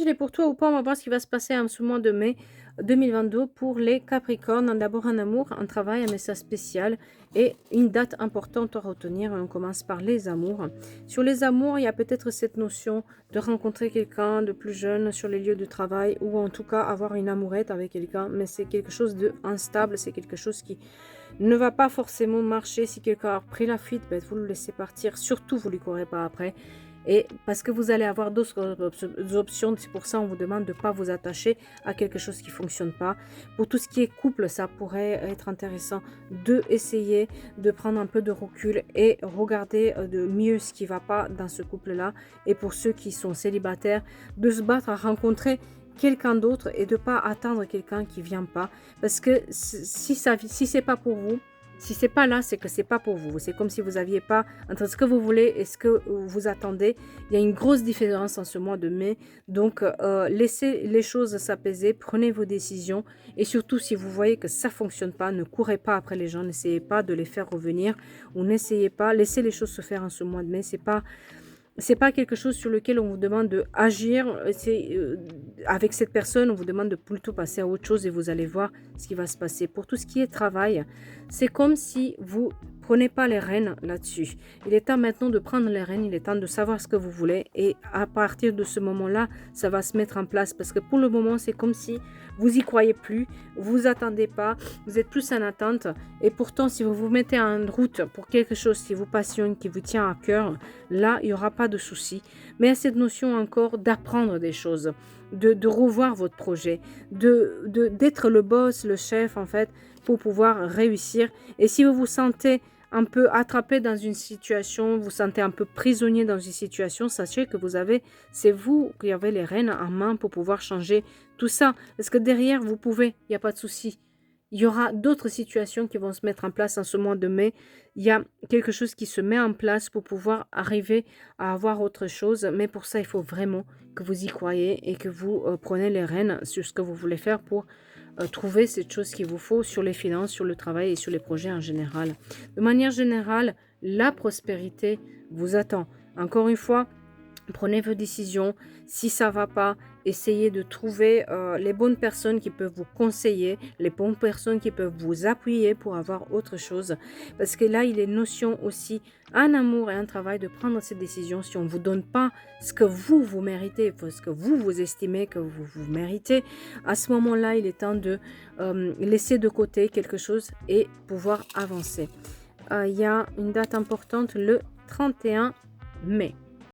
il est pour toi ou pas? On va voir ce qui va se passer en ce mois de mai 2022 pour les Capricornes. D'abord un amour, un travail, un message spécial et une date importante à retenir. On commence par les amours. Sur les amours, il y a peut-être cette notion de rencontrer quelqu'un de plus jeune sur les lieux de travail ou en tout cas avoir une amourette avec quelqu'un, mais c'est quelque chose d'instable, c'est quelque chose qui ne va pas forcément marcher. Si quelqu'un a pris la fuite, ben, vous le laissez partir. Surtout, vous ne lui courez pas après. Et parce que vous allez avoir d'autres options, c'est pour ça qu'on vous demande de ne pas vous attacher à quelque chose qui ne fonctionne pas. Pour tout ce qui est couple, ça pourrait être intéressant de essayer de prendre un peu de recul et regarder de mieux ce qui ne va pas dans ce couple-là. Et pour ceux qui sont célibataires, de se battre à rencontrer quelqu'un d'autre et de ne pas attendre quelqu'un qui ne vient pas. Parce que si ce n'est pas pour vous, si c'est pas là, c'est que c'est pas pour vous. C'est comme si vous n'aviez pas, entre ce que vous voulez et ce que vous attendez, il y a une grosse différence en ce mois de mai. Donc, laissez les choses s'apaiser, prenez vos décisions. Et surtout, si vous voyez que ça fonctionne pas, ne courez pas après les gens, n'essayez pas de les faire revenir ou n'essayez pas, laissez les choses se faire en ce mois de mai. C'est pas quelque chose sur lequel on vous demande d'agir. Avec cette personne, on vous demande de plutôt passer à autre chose et vous allez voir ce qui va se passer. Pour tout ce qui est travail, c'est comme si vous prenez pas les rênes là-dessus. Il est temps maintenant de prendre les rênes, il est temps de savoir ce que vous voulez et à partir de ce moment-là, ça va se mettre en place parce que pour le moment, c'est comme si vous y croyez plus, vous attendez pas, vous êtes plus en attente et pourtant, si vous vous mettez en route pour quelque chose qui vous passionne, qui vous tient à cœur, là, il n'y aura pas de souci. Mais il y a cette notion encore d'apprendre des choses, de revoir votre projet, d'être le boss, le chef, en fait, pour pouvoir réussir. Et si vous vous sentez un peu attrapé dans une situation, vous sentez un peu prisonnier dans une situation, sachez que c'est vous qui avez les rênes en main pour pouvoir changer tout ça. Parce que derrière, vous pouvez, il n'y a pas de souci. Il y aura d'autres situations qui vont se mettre en place en ce mois de mai. Il y a quelque chose qui se met en place pour pouvoir arriver à avoir autre chose. Mais pour ça, il faut vraiment que vous y croyez et que vous prenez les rênes sur ce que vous voulez faire pour trouver cette chose qu'il vous faut sur les finances, sur le travail et sur les projets en général. De manière générale, la prospérité vous attend. Encore une fois, prenez vos décisions. Si ça ne va pas, essayez de trouver les bonnes personnes qui peuvent vous conseiller, les bonnes personnes qui peuvent vous appuyer pour avoir autre chose. Parce que là, il est notion aussi, un amour et un travail de prendre ces décisions. Si on ne vous donne pas ce que vous méritez, ce que vous estimez que vous méritez, à ce moment-là, il est temps de laisser de côté quelque chose et pouvoir avancer. Il y a une date importante, le 31 mai.